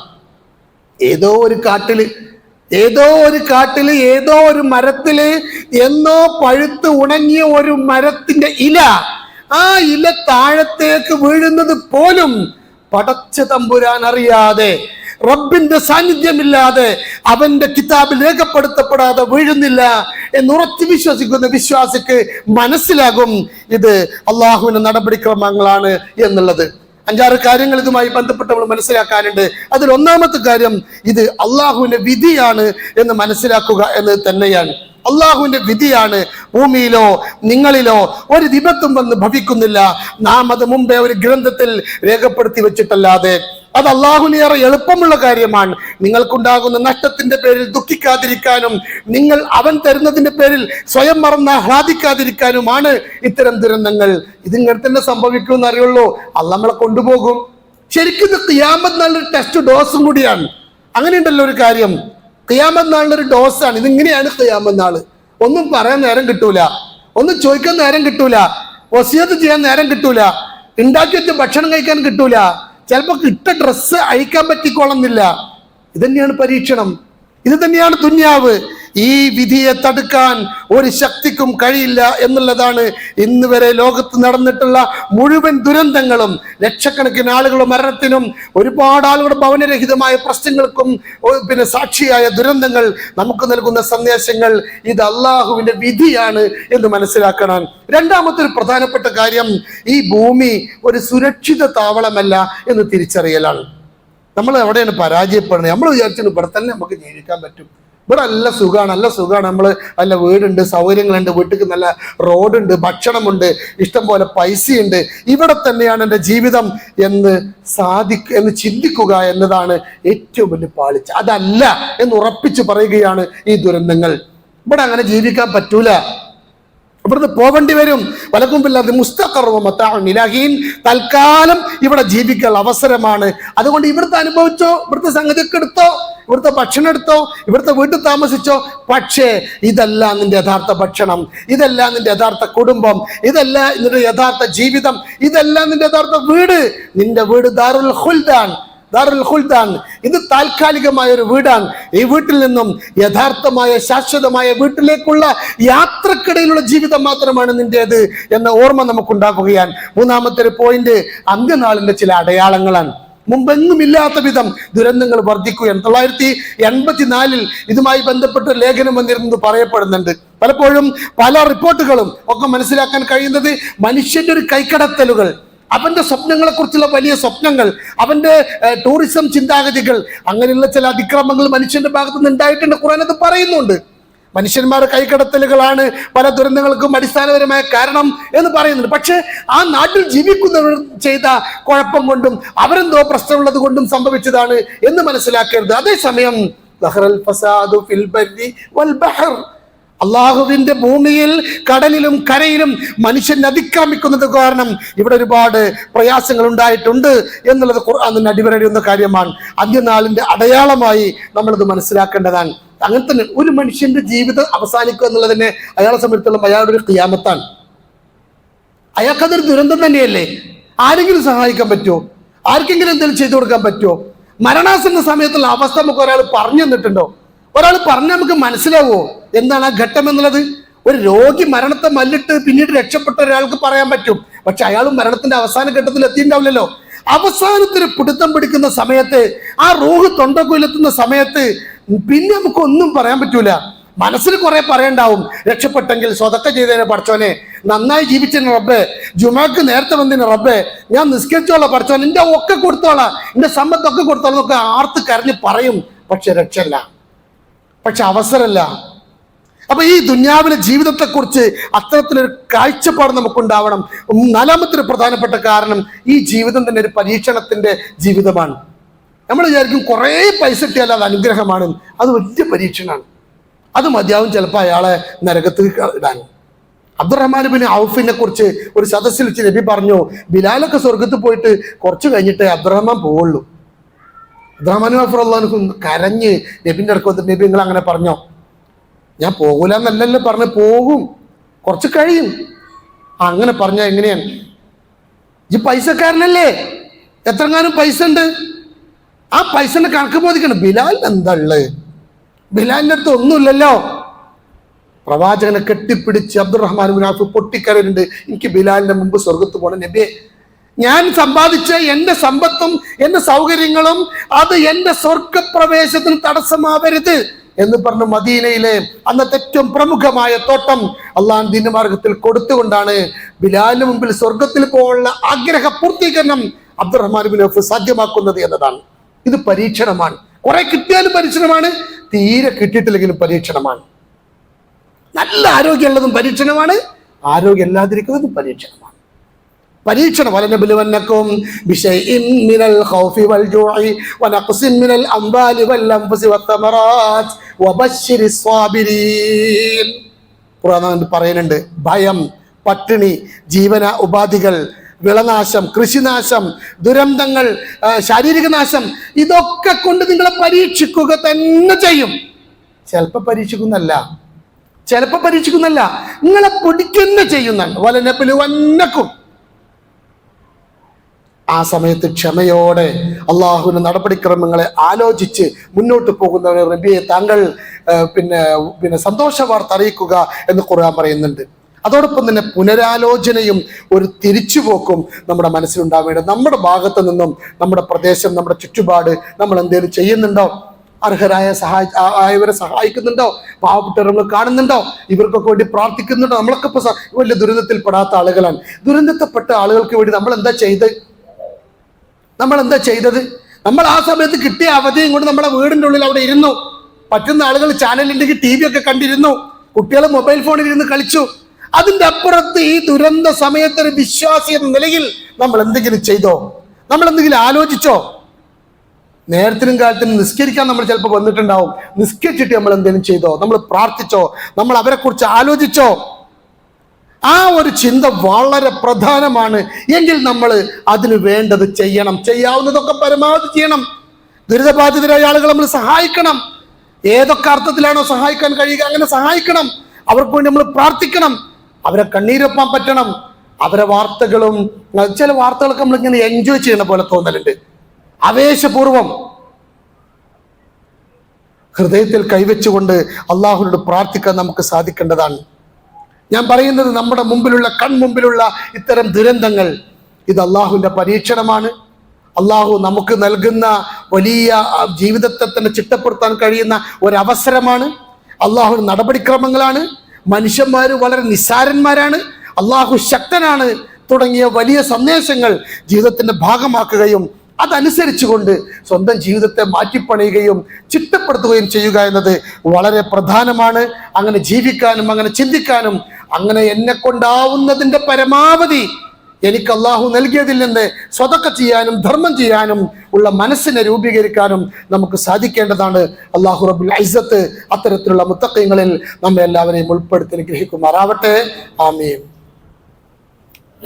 ഏതോ ഒരു കാട്ടില് ഏതോ ഒരു മരത്തില് എന്നോ പഴുത്ത് ഉണങ്ങിയ ഒരു മരത്തിന്റെ ഇല, ആ ഇല താഴത്തേക്ക് വീഴുന്നത് പോലും പടച്ച തമ്പുരാൻ അറിയാതെ, റബ്ബിന്റെ സാന്നിധ്യമില്ലാതെ, അവന്റെ കിതാബിൽ രേഖപ്പെടുത്തപ്പെടാതെ വീഴുന്നില്ല എന്നുറച്ചു വിശ്വസിക്കുന്ന വിശ്വാസിക്ക് മനസ്സിലാകും ഇത് അള്ളാഹുവിന്റെ നടപടിക്രമങ്ങളാണ് എന്നുള്ളത്. 5-6 കാര്യങ്ങൾ ഇതുമായി ബന്ധപ്പെട്ട് നമ്മൾ മനസ്സിലാക്കാനുണ്ട്. അതിൽ ഒന്നാമത്തെ കാര്യം ഇത് അള്ളാഹുവിന്റെ വിധിയാണ് എന്ന് മനസ്സിലാക്കുക എന്ന് തന്നെയാണ്. അള്ളാഹുവിന്റെ വിധിയാണ്. ഭൂമിയിലോ നിങ്ങളിലോ ഒരു വിപത്തും വന്ന് ഭവിക്കുന്നില്ല, നാം അത് മുമ്പേ ഒരു ഗ്രന്ഥത്തിൽ രേഖപ്പെടുത്തി വെച്ചിട്ടല്ലാതെ. അത് അള്ളാഹുവിനേറെ എളുപ്പമുള്ള കാര്യമാണ്. നിങ്ങൾക്കുണ്ടാകുന്ന നഷ്ടത്തിന്റെ പേരിൽ ദുഃഖിക്കാതിരിക്കാനും അവൻ തരുന്നതിന്റെ പേരിൽ സ്വയം മറന്ന് ആഹ്ലാദിക്കാതിരിക്കാനുമാണ് ഇത്തരം ദുരന്തങ്ങൾ. ഇതിങ്ങനെ തന്നെ സംഭവിക്കുമെന്ന് അറിയുള്ളൂ. അള്ളാഹ് നമ്മളെ കൊണ്ടുപോകും. ശരിക്കും ഇത് ഖിയാമത്ത് നാളിലൊരു ടെസ്റ്റ് ഡോസും കൂടിയാണ്. അങ്ങനെയുണ്ടല്ലോ ഒരു കാര്യം, ഖിയാമത്ത് നാളിലൊരു ഡോസാണ്. ഇതിങ്ങനെയാണ് ഖിയാമത്ത് നാള്. ഒന്നും പറയാൻ നേരം കിട്ടൂല, ഒന്നും ചോദിക്കാൻ നേരം കിട്ടൂല, വസിയത്ത് ചെയ്യാൻ നേരം കിട്ടൂല, ഉണ്ടാക്കി വെച്ച് ഭക്ഷണം കഴിക്കാൻ കിട്ടൂല, ചിലപ്പോൾ ഇട്ട ഡ്രസ്സ് അഴിക്കാൻ പറ്റിക്കൊള്ളുന്നില്ല. ഇത് തന്നെയാണ് പരീക്ഷണം, ഇത് തന്നെയാണ് ദുന്യാവ്. ഈ വിധിയെ തടുക്കാൻ ഒരു ശക്തിക്കും കഴിയില്ല എന്നുള്ളതാണ് ഇന്ന് വരെ ലോകത്ത് നടന്നിട്ടുള്ള മുഴുവൻ ദുരന്തങ്ങളും. ലക്ഷക്കണക്കിന് ആളുകളുടെ മരണത്തിനും ഒരുപാട് ആളുകളുടെ ഭവനരഹിതമായ പ്രശ്നങ്ങൾക്കും സാക്ഷിയായ ദുരന്തങ്ങൾ നമുക്ക് നൽകുന്ന സന്ദേശങ്ങൾ. ഇത് അള്ളാഹുവിന്റെ വിധിയാണ് എന്ന് മനസ്സിലാക്കണം. രണ്ടാമത്തെ ഒരു പ്രധാനപ്പെട്ട കാര്യം, ഈ ഭൂമി ഒരു സുരക്ഷിത താവളമല്ല എന്ന് തിരിച്ചറിയലാണ്. നമ്മൾ എവിടെയാണ് പരാജയപ്പെടുന്നത്? നമ്മൾ വിചാരിച്ചു ഇവിടെ തന്നെ നമുക്ക് ജീവിക്കാൻ പറ്റും, ഇവിടെ നല്ല സുഖമാണ്, നമ്മൾ നല്ല വീടുണ്ട്, സൗകര്യങ്ങളുണ്ട്, വീട്ടിൽ നല്ല റോഡുണ്ട്, ഭക്ഷണമുണ്ട്, ഇഷ്ടം പോലെ പൈസയുണ്ട്, ഇവിടെ തന്നെയാണ് എൻ്റെ ജീവിതം എന്ന് ചിന്തിക്കുക എന്നതാണ് ഏറ്റവും വലിയ പാളിച്ച. അതല്ല എന്ന് ഉറപ്പിച്ചു പറയുകയാണ് ഈ ദുരന്തങ്ങൾ. ഇവിടെ അങ്ങനെ ജീവിക്കാൻ പറ്റൂല, ഇവിടുന്ന് പോകേണ്ടി വരും. വലക്കുമ്പില്ലാതെ മുസ്തഖറീൻ, തൽക്കാലം ഇവിടെ ജീവിക്കാൻ അവസരമാണ്. അതുകൊണ്ട് ഇവിടുത്തെ അനുഭവിച്ചോ, ഇവിടുത്തെ സംഗതിയൊക്കെ എടുത്തോ, ഇവിടുത്തെ ഭക്ഷണം എടുത്തോ, ഇവിടുത്തെ വീട്ടിൽ താമസിച്ചോ. പക്ഷേ ഇതല്ല നിന്റെ യഥാർത്ഥ ഭക്ഷണം, ഇതല്ല നിന്റെ യഥാർത്ഥ കുടുംബം, ഇതല്ല നിന്റെ യഥാർത്ഥ ജീവിതം, ഇതല്ല നിന്റെ യഥാർത്ഥ വീട്. നിന്റെ വീട് ദാറുൽ ഖുൽദാൻ. ഇത് താൽക്കാലികമായ ഒരു വീടാണ്. ഈ വീട്ടിൽ നിന്നും യഥാർത്ഥമായ ശാശ്വതമായ വീട്ടിലേക്കുള്ള യാത്രക്കിടയിലുള്ള ജീവിതം മാത്രമാണ് നിന്റേത് എന്ന ഓർമ്മ നമുക്കുണ്ടാക്കുകയാണ്. മൂന്നാമത്തെ ഒരു പോയിന്റ്, അന്ത്യനാളിന്റെ ചില അടയാളങ്ങളാണ്. മുമ്പെങ്ങുമില്ലാത്ത വിധം ദുരന്തങ്ങൾ വർദ്ധിക്കുകയാണ്. 1984 ഇതുമായി ബന്ധപ്പെട്ട ലേഖനം വന്നിരുന്നത് പറയപ്പെടുന്നുണ്ട്. പലപ്പോഴും പല റിപ്പോർട്ടുകളും ഒക്കെ മനസ്സിലാക്കാൻ കഴിയുന്നത് മനുഷ്യന്റെ ഒരു കൈക്കടത്തലുകൾ, അവന്റെ സ്വപ്നങ്ങളെ കുറിച്ചുള്ള വലിയ സ്വപ്നങ്ങൾ, അവന്റെ ടൂറിസം ചിന്താഗതികൾ, അങ്ങനെയുള്ള ചില അതിക്രമങ്ങൾ മനുഷ്യന്റെ ഭാഗത്ത് നിന്ന് ഉണ്ടായിട്ടുണ്ട്. ഖുർആൻ അത് പറയുന്നുണ്ട്. മനുഷ്യന്മാരുടെ കൈക്കടത്തലുകളാണ് പല ദുരന്തങ്ങൾക്കും അടിസ്ഥാനപരമായ കാരണം എന്ന് പറയുന്നുണ്ട്. പക്ഷെ ആ നാട്ടിൽ ജീവിക്കുന്നവർ ചെയ്ത കുഴപ്പം കൊണ്ടും അവരെന്തോ പ്രശ്നമുള്ളത് കൊണ്ടും സംഭവിച്ചതാണ് എന്ന് മനസ്സിലാക്കരുത്. അതേസമയം അള്ളാഹുവിന്റെ ഭൂമിയിൽ കടലിലും കരയിലും മനുഷ്യൻ അതിക്രമിക്കുന്നത് കാരണം ഇവിടെ ഒരുപാട് പ്രയാസങ്ങൾ ഉണ്ടായിട്ടുണ്ട് എന്നുള്ളത് ഖുർആനിന് അടിവരടിയുന്ന കാര്യമാണ്. അന്ത്യനാളിന്റെ അടയാളമായി നമ്മളത് മനസ്സിലാക്കേണ്ടതാണ്. അങ്ങനെ തന്നെ ഒരു മനുഷ്യന്റെ ജീവിതം അവസാനിക്കുക എന്നുള്ളത് തന്നെ അയാളെ സംബന്ധിച്ചിടത്തോളം അയാളുടെ ഒരു ഖിയാമത്താണ്. അയാൾക്കതൊരു ദുരന്തം തന്നെയല്ലേ? ആരെങ്കിലും സഹായിക്കാൻ പറ്റുമോ? ആർക്കെങ്കിലും എന്തെങ്കിലും ചെയ്തു കൊടുക്കാൻ പറ്റുമോ? മരണാസന്ന സമയത്തുള്ള അവസ്ഥ നമുക്ക് ഒരാൾ പറഞ്ഞു തന്നിട്ടുണ്ടോ? ഒരാൾ പറഞ്ഞാൽ നമുക്ക് മനസ്സിലാവോ എന്താണ് ആ ഘട്ടം എന്നുള്ളത്? ഒരു രോഗി മരണത്തെ മല്ലിട്ട് പിന്നീട് രക്ഷപ്പെട്ട ഒരാൾക്ക് പറയാൻ പറ്റും. പക്ഷെ അയാൾ മരണത്തിന്റെ അവസാന ഘട്ടത്തിൽ എത്തിയിട്ടുണ്ടാവില്ലല്ലോ. അവസാനത്തിന് പിടുത്തം പിടിക്കുന്ന സമയത്ത്, ആ റൂഹ് തൊണ്ടക്കുയിലെത്തുന്ന സമയത്ത് പിന്നെ നമുക്ക് ഒന്നും പറയാൻ പറ്റൂല. മനസ്സിൽ കുറെ പറയണ്ടാവും. രക്ഷപ്പെട്ടെങ്കിൽ സ്വതക്ക ചെയ്തതിനെ പഠിച്ചോനെ, നന്നായി ജീവിച്ചതിന് റബ്ബേ, ജുമാക്ക് നേരത്തെ വന്നതിന് റബ്ബേ, ഞാൻ നിസ്കരിച്ചോളാം പഠിച്ചോൻ, എന്റെ ഒക്കെ കൊടുത്തോളാം, എന്റെ സമ്പത്തൊക്കെ കൊടുത്തോളാം എന്നൊക്കെ ആർത്ത് കരഞ്ഞ് പറയും. പക്ഷെ രക്ഷല്ല, പക്ഷെ അവസരമല്ല. അപ്പൊ ഈ ദുന്യാവിലെ ജീവിതത്തെക്കുറിച്ച് അത്തരത്തിലൊരു കാഴ്ചപ്പാട് നമുക്കുണ്ടാവണം. നാലാമത്തെ ഒരു പ്രധാനപ്പെട്ട കാരണം, ഈ ജീവിതം തന്നെ ഒരു പരീക്ഷണത്തിന്റെ ജീവിതമാണ്. നമ്മൾ വിചാരിക്കും കുറേ പൈസ കിട്ടിയാൽ അത് അനുഗ്രഹമാണ്. അത് വലിയ പരീക്ഷണമാണ്. അത് മതിയാവും ചിലപ്പോൾ അയാളെ നരകത്തിൽ ഇടാൻ. അബ്ദുറഹ്മാൻ ബിൻ ഔഫിനെ കുറിച്ച് ഒരു സദസ്സിൽ വെച്ച് നബി പറഞ്ഞു, ബിലാലൊക്കെ സ്വർഗത്തിൽ പോയിട്ട് കുറച്ച് കഴിഞ്ഞിട്ട് അബ്ദുറഹ്മാൻ പോവുള്ളൂ. അബ്ദുറഹ്മാൻ ഗഫൂറുള്ളാഹു കരഞ്ഞ് നബിന്റെ അടുത്ത് വന്നിട്ട്, നബി നിങ്ങൾ അങ്ങനെ പറഞ്ഞോ? ഞാൻ പോകൂല എന്നല്ലല്ലോ പറഞ്ഞ്, പോകും, കുറച്ച് കഴിയും. അങ്ങനെ പറഞ്ഞാൽ എങ്ങനെയാണ്? ഈ പൈസക്കാരനല്ലേ, എത്രങ്ങാനും പൈസ ഉണ്ട്, ആ പൈസന്റെ കണക്ക് ബോധിക്കണം. ബിലാൽ എന്താ ഉള്ളത്? ബിലാലിന്റെ അടുത്ത് ഒന്നുമില്ലല്ലോ. പ്രവാചകനെ കെട്ടിപ്പിടിച്ച് അബ്ദുറഹ്മാൻ ബിൻ ഔഫ് പൊട്ടിക്കരയുണ്ട്, എനിക്ക് ബിലാലിന്റെ മുമ്പ് സ്വർഗത്ത് പോകണം നബിയെ, ഞാൻ സമ്പാദിച്ച എൻ്റെ സമ്പത്തും എൻ്റെ സൗകര്യങ്ങളും അത് എൻ്റെ സ്വർഗപ്രവേശത്തിന് തടസ്സമാവരുത് എന്ന് പറഞ്ഞ് മദീനയിലെ അന്നത്തെ ഏറ്റവും പ്രമുഖമായ തോട്ടം അള്ളാഹു ദീന മാർഗത്തിൽ കൊടുത്തുകൊണ്ടാണ് ബിലാലിന് മുമ്പിൽ സ്വർഗത്തിൽ പോകാനുള്ള ആഗ്രഹ പൂർത്തീകരണം അബ്ദുറഹ്മാൻ ബിൻ ഔഫ് സാധ്യമാക്കുന്നത് എന്നതാണ്. ഇത് പരീക്ഷണമാണ്. കുറെ കിട്ടിയാലും പരീക്ഷണമാണ്, തീരെ കിട്ടിയിട്ടില്ലെങ്കിലും പരീക്ഷണമാണ്. നല്ല ആരോഗ്യമുള്ളതും പരീക്ഷണമാണ്, ആരോഗ്യം ഇല്ലാതിരിക്കുന്നതും പരീക്ഷണമാണ്. പരീക്ഷണം വലനബലുവന്നക്കും ബിശൈഇൻ മിനൽ ഖൗഫി വൽ ജൂഇ വനഖ്സിൻ മിനൽ അംവാലി വൽ അൻഫുസി വത്തമറാത്ത് വബശ്ശിരിസ് സ്വാബിരീൻ. ഖുർആൻ പറയുന്നുണ്ട്, ഭയം, പട്ടിണി, ജീവന ഉപാധികൾ, വിളനാശം, കൃഷിനാശം, ദുരന്തങ്ങൾ, ശാരീരിക നാശം, ഇതൊക്കെ കൊണ്ട് നിങ്ങളെ പരീക്ഷിക്കുക തന്നെ ചെയ്യും. ചിലപ്പോൾ പരീക്ഷിക്കുന്നല്ല, നിങ്ങളെ പൊടിക്കുന്ന ചെയ്യുന്നതാണ്. വലനബലുവന്നക്കും. ആ സമയത്ത് ക്ഷമയോടെ അള്ളാഹുവിന്റെ നടപടിക്രമങ്ങളെ ആലോചിച്ച് മുന്നോട്ട് പോകുന്നവരെ റബ്ബിയെ താങ്കൾ പിന്നെ സന്തോഷ വാർത്ത അറിയിക്കുക എന്ന് ഖുർആൻ പറയുന്നുണ്ട്. അതോടൊപ്പം തന്നെ പുനരാലോചനയും ഒരു തിരിച്ചുപോക്കും നമ്മുടെ മനസ്സിലുണ്ടാവേണ്ടത്. നമ്മുടെ ഭാഗത്ത് നിന്നും നമ്മുടെ പ്രദേശം, നമ്മുടെ ചുറ്റുപാട് നമ്മൾ എന്തെങ്കിലും ചെയ്യുന്നുണ്ടോ? അർഹരായ ആയവരെ സഹായിക്കുന്നുണ്ടോ? പാവപ്പെട്ടവരെ കാണുന്നുണ്ടോ? ഇവർക്കൊക്കെ വേണ്ടി പ്രാർത്ഥിക്കുന്നുണ്ടോ? നമ്മളൊക്കെ ഇപ്പൊ വലിയ ദുരന്തത്തിൽ പെടാത്ത ആളുകളാണ്. ദുരന്തത്തിൽപ്പെട്ട ആളുകൾക്ക് വേണ്ടി നമ്മൾ എന്താ ചെയ്തത്? നമ്മൾ ആ സമയത്ത് കിട്ടിയ അവധിയും കൊണ്ട് നമ്മുടെ വീടിൻ്റെ ഉള്ളിൽ അവിടെ ഇരുന്നു. പറ്റുന്ന ആളുകൾ ചാനലുണ്ടെങ്കിൽ TV ഒക്കെ കണ്ടിരുന്നു. കുട്ടികൾ മൊബൈൽ ഫോണിൽ ഇരുന്ന് കളിച്ചു. അതിൻ്റെ അപ്പുറത്ത് ഈ ദുരന്ത സമയത്തൊരു വിശ്വാസി എന്ന നിലയിൽ നമ്മൾ എന്തെങ്കിലും ചെയ്തോ? നമ്മൾ എന്തെങ്കിലും ആലോചിച്ചോ? നേരത്തിനും കാലത്തിനും നിസ്കരിക്കാൻ നമ്മൾ ചിലപ്പോൾ വന്നിട്ടുണ്ടാവും. നിസ്കരിച്ചിട്ട് നമ്മൾ എന്തെങ്കിലും ചെയ്തോ? നമ്മൾ പ്രാർത്ഥിച്ചോ? നമ്മൾ അവരെ കുറിച്ച് ആലോചിച്ചോ? ആ ഒരു ചിന്ത വളരെ പ്രധാനമാണ്. എങ്കിൽ നമ്മൾ അതിന് വേണ്ടത് ചെയ്യണം. ചെയ്യാവുന്നതൊക്കെ പരമാവധി ചെയ്യണം. ദുരിതബാധിതരായ ആളുകൾ നമ്മൾ സഹായിക്കണം. ഏതൊക്കെ അർത്ഥത്തിലാണോ സഹായിക്കാൻ കഴിയുക അങ്ങനെ സഹായിക്കണം. അവർക്ക് വേണ്ടി നമ്മൾ പ്രാർത്ഥിക്കണം. അവരെ കണ്ണീരൊപ്പാൻ പറ്റണം. അവരെ വാർത്തകളും ചില വാർത്തകളൊക്കെ നമ്മളിങ്ങനെ എൻജോയ് ചെയ്യണ പോലെ തോന്നലുണ്ട്. ആവേശപൂർവം ഹൃദയത്തിൽ കൈവച്ചുകൊണ്ട് അള്ളാഹുവിനോട് പ്രാർത്ഥിക്കാൻ നമുക്ക് സാധിക്കേണ്ടതാണ്. ഞാൻ പറയുന്നത് നമ്മുടെ കൺമുമ്പിലുള്ള ഇത്തരം ദുരന്തങ്ങൾ ഇത് അള്ളാഹുവിൻ്റെ പരീക്ഷണമാണ്. അള്ളാഹു നമുക്ക് നൽകുന്ന വലിയ ജീവിതത്തെ തന്നെ ചിട്ടപ്പെടുത്താൻ കഴിയുന്ന ഒരവസരമാണ്. അള്ളാഹുവിൻ്റെ നടപടിക്രമങ്ങളാണ്. മനുഷ്യന്മാർ വളരെ നിസ്സാരന്മാരാണ്, അള്ളാഹു ശക്തനാണ് തുടങ്ങിയ വലിയ സന്ദേശങ്ങൾ ജീവിതത്തിൻ്റെ ഭാഗമാക്കുകയും അതനുസരിച്ചുകൊണ്ട് സ്വന്തം ജീവിതത്തെ മാറ്റിപ്പണിയുകയും ചിട്ടപ്പെടുത്തുകയും ചെയ്യുക എന്നത് വളരെ പ്രധാനമാണ്. അങ്ങനെ ജീവിക്കാനും അങ്ങനെ ചിന്തിക്കാനും അങ്ങനെ എന്നെ കൊണ്ടാവുന്നതിൻ്റെ പരമാവധി എനിക്ക് അള്ളാഹു നൽകിയതിൽ നിന്ന് സ്വതക്ക ചെയ്യാനും ധർമ്മം ചെയ്യാനും ഉള്ള മനസ്സിനെ രൂപീകരിക്കാനും നമുക്ക് സാധിക്കേണ്ടതാണ്. അള്ളാഹു റബ്ബുൽ ഇസ്സത്ത് അത്തരത്തിലുള്ള മുത്തഖീങ്ങളിൽ നമ്മെ എല്ലാവരെയും ഉൾപ്പെടുത്തി അനുഗ്രഹിക്കുമാറാവട്ടെ. ആമീൻ.